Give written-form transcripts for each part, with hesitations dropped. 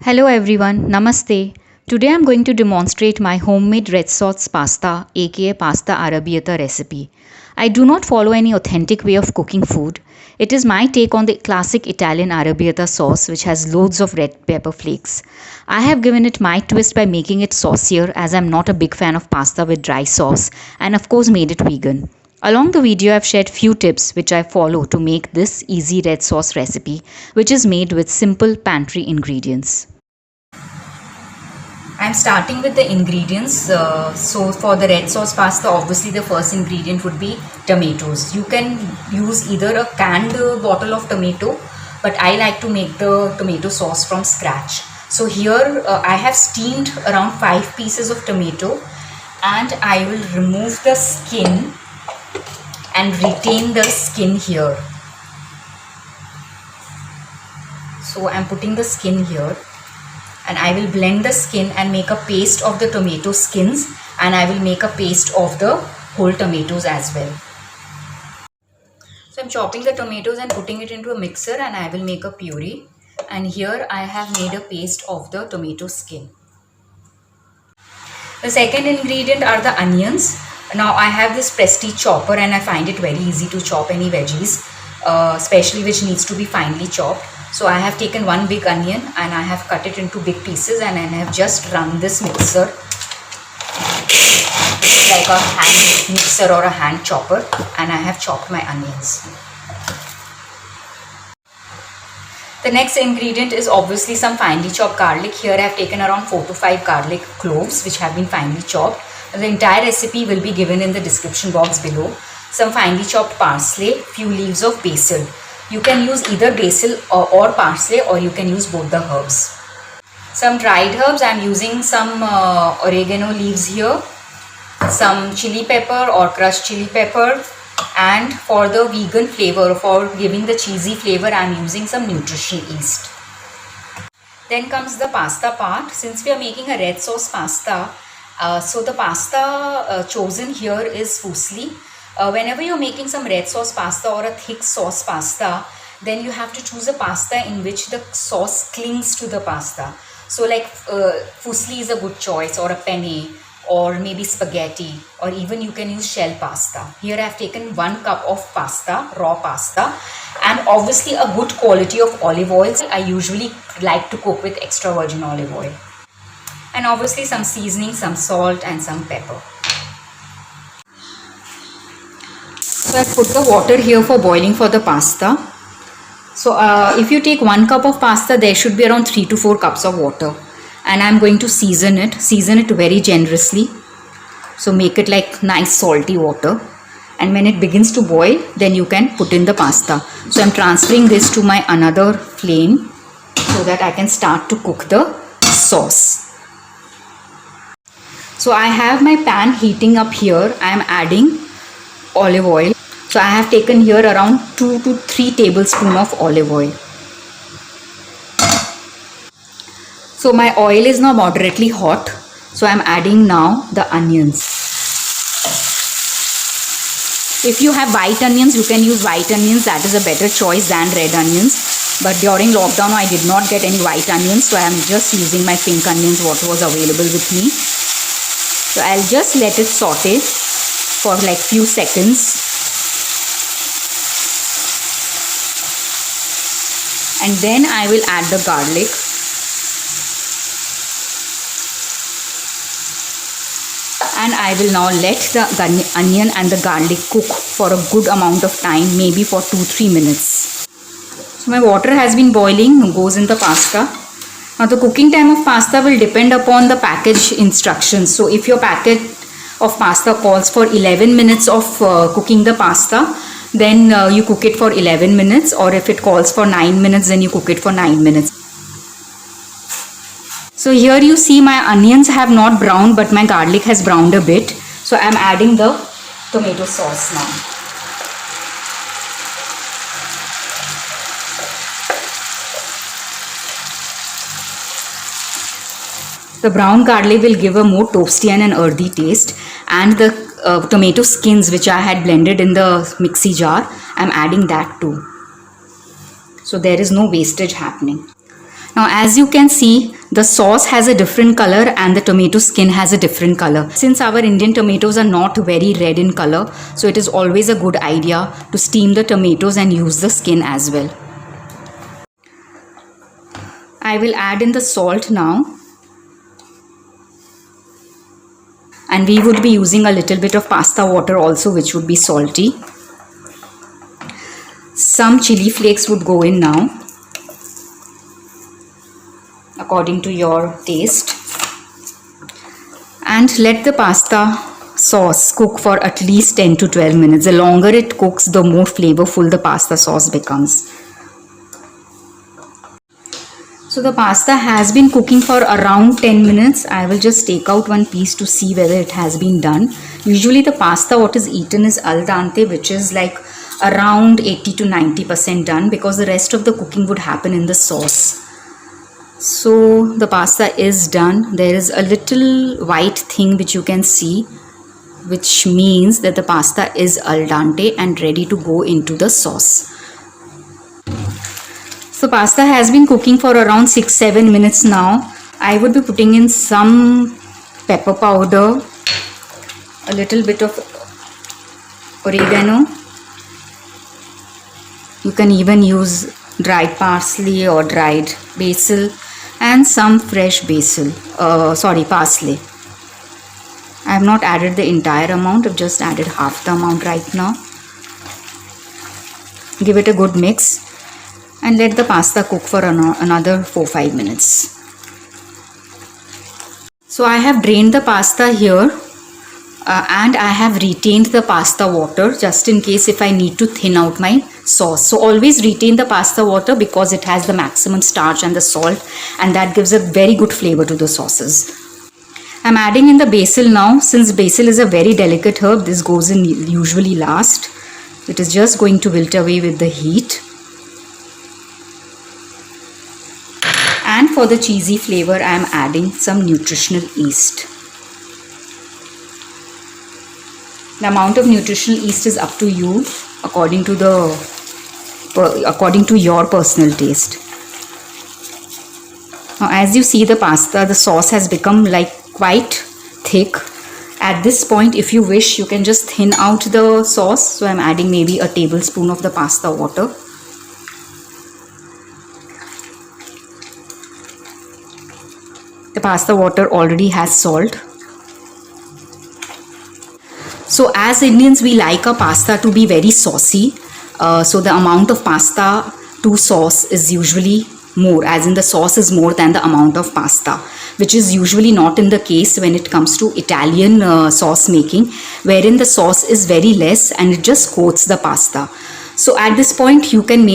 Hello everyone, Namaste. Today I'm going to demonstrate my homemade red sauce pasta aka pasta arrabbiata recipe. I do not follow any authentic way of cooking food. It is my take on the classic Italian arrabbiata sauce which has loads of red pepper flakes. I have given it my twist by making it saucier as I'm not a big fan of pasta with dry sauce and of course made it vegan. Along the video I've shared few tips which I follow to make this easy red sauce recipe which is made with simple pantry ingredients. I'm starting with the ingredients. So for the red sauce pasta, obviously the first ingredient would be tomatoes. You can use either a canned bottle of tomato, but I like to make the tomato sauce from scratch. So here I have steamed around 5 pieces of tomato and I will remove the skin and retain the skin here. So I'm putting the skin here. And I will blend the skin and make a paste of the tomato skins, and I will make a paste of the whole tomatoes as well. So I'm chopping the tomatoes and putting it into a mixer and I will make a puree. And here I have made a paste of the tomato skin. The second ingredient are the onions. Now I have this Prestige chopper and I find it very easy to chop any veggies, especially which needs to be finely chopped. So I have taken one big onion and I have cut it into big pieces and I have just run this mixer like a hand mixer or a hand chopper, and I have chopped my onions. The next ingredient is obviously some finely chopped garlic. Here I have taken around 4 to 5 garlic cloves which have been finely chopped. The entire recipe will be given in the description box below. Some finely chopped parsley, few leaves of basil. You can use either basil or parsley, or you can use both the herbs. Some dried herbs, I am using some oregano leaves here, some chili pepper or crushed chili pepper, and for the vegan flavor, for giving the cheesy flavor, I am using some nutrition yeast. Then comes the pasta part. Since we are making a red sauce pasta, so the pasta chosen here is fusilli. Whenever you're making some red sauce pasta or a thick sauce pasta, then you have to choose a pasta in which the sauce clings to the pasta. So like fusilli is a good choice, or a penne, or maybe spaghetti, or even you can use shell pasta. Here I have taken 1 cup of pasta, raw pasta, and obviously a good quality of olive oil. I usually like to cook with extra virgin olive oil. And obviously some seasoning, some salt and some pepper. So I put the water here for boiling for the pasta. So if you take 1 cup of pasta, there should be around 3 to 4 cups of water. And I'm going to season it very generously. So make it like nice salty water. And when it begins to boil, then you can put in the pasta. So I'm transferring this to my another flame so that I can start to cook the sauce. So I have my pan heating up here. I am adding olive oil. So I have taken here around 2 to 3 tablespoons of olive oil. So my oil is now moderately hot. So I am adding now the onions. If you have white onions, you can use white onions. That is a better choice than red onions. But during lockdown, I did not get any white onions. So I am just using my pink onions, what was available with me. So I'll just let it saute for like few seconds. And then I will add the garlic. And I will now let the onion and the garlic cook for a good amount of time, maybe for 2-3 minutes. So my water has been boiling, goes in the pasta. Now the cooking time of pasta will depend upon the package instructions. So if your packet of pasta calls for 11 minutes of cooking the pasta, then you cook it for 11 minutes, or if it calls for 9 minutes, then you cook it for 9 minutes. So here you see my onions have not browned, but my garlic has browned a bit. So I am adding the tomato sauce now. The brown garlic will give a more toasty and an earthy taste, and the tomato skins which I had blended in the mixie jar, I am adding that too. So there is no wastage happening. Now as you can see, the sauce has a different color and the tomato skin has a different color. Since our Indian tomatoes are not very red in color, so it is always a good idea to steam the tomatoes and use the skin as well. I will add in the salt now. And we would be using a little bit of pasta water also, which would be salty. Some chili flakes would go in now, according to your taste. And let the pasta sauce cook for at least 10 to 12 minutes. The longer it cooks, the more flavorful the pasta sauce becomes. So the pasta has been cooking for around 10 minutes. I will just take out one piece to see whether it has been done. Usually the pasta what is eaten is al dente, which is like around 80 to 90% done, because the rest of the cooking would happen in the sauce. So the pasta is done. There is a little white thing which you can see, which means that the pasta is al dente and ready to go into the sauce. So pasta has been cooking for around 6-7 minutes now. I would be putting in some pepper powder, a little bit of oregano. You can even use dried parsley or dried basil, and some fresh parsley. I have not added the entire amount, I've just added half the amount right now. Give it a good mix and let the pasta cook for another 4-5 minutes. So I have drained the pasta here and I have retained the pasta water just in case if I need to thin out my sauce. So always retain the pasta water because it has the maximum starch and the salt, and that gives a very good flavor to the sauces. I'm adding in the basil now. Since basil is a very delicate herb, this goes in usually last. It is just going to wilt away with the heat. And for the cheesy flavor, I am adding some nutritional yeast. The amount of nutritional yeast is up to you according to your personal taste. Now, as you see the pasta, the sauce has become like quite thick. At this point, if you wish, you can just thin out the sauce. So I'm adding maybe a tablespoon of the pasta water. The pasta water already has salt. So as Indians, we like our pasta to be very saucy. So the amount of pasta to sauce is usually more, as in the sauce is more than the amount of pasta, which is usually not in the case when it comes to Italian sauce making, wherein the sauce is very less and it just coats the pasta. So at this point you can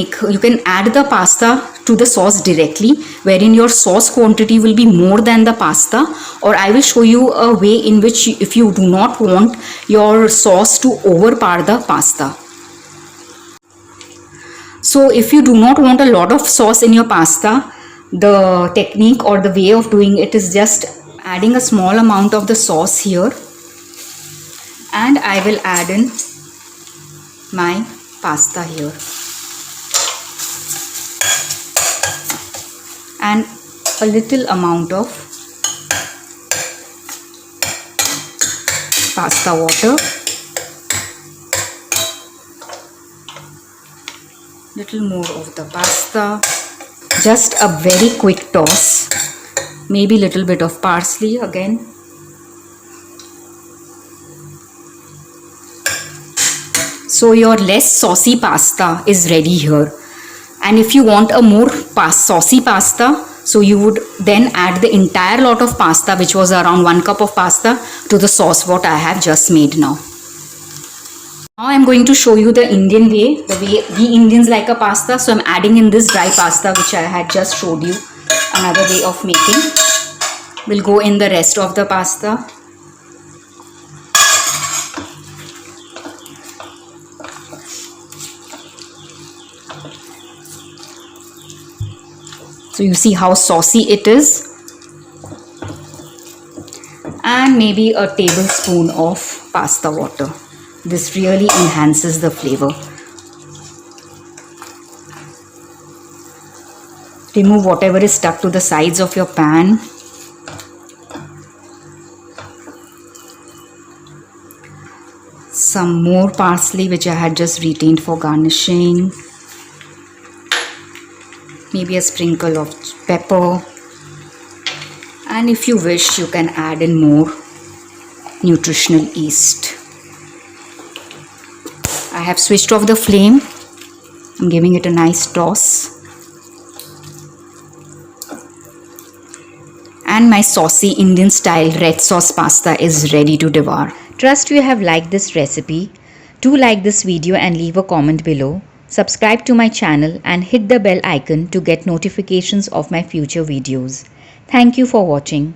add the pasta to the sauce directly, wherein your sauce quantity will be more than the pasta, or I will show you a way in which if you do not want your sauce to overpower the pasta. So if you do not want a lot of sauce in your pasta, the technique or the way of doing it is just adding a small amount of the sauce here, and I will add in my pasta here and a little amount of pasta water, little more of the pasta, just a very quick toss, maybe little bit of parsley again. So your less saucy pasta is ready here. And if you want a more saucy pasta, so you would then add the entire lot of pasta, which was around 1 cup of pasta, to the sauce what I have just made now. Now I am going to show you the Indian way, the way we Indians like a pasta. So I am adding in this dry pasta which I had just showed you, another way of making. We'll go in the rest of the pasta. So you see how saucy it is, and maybe a tablespoon of pasta water. This really enhances the flavor. Remove whatever is stuck to the sides of your pan. Some more parsley which I had just retained for garnishing. Maybe a sprinkle of pepper. And if you wish, you can add in more nutritional yeast. I have switched off the flame. I'm giving it a nice toss. And my saucy Indian style red sauce pasta is ready to devour. Trust you have liked this recipe. Do like this video and leave a comment below. Subscribe to my channel and hit the bell icon to get notifications of my future videos. Thank you for watching.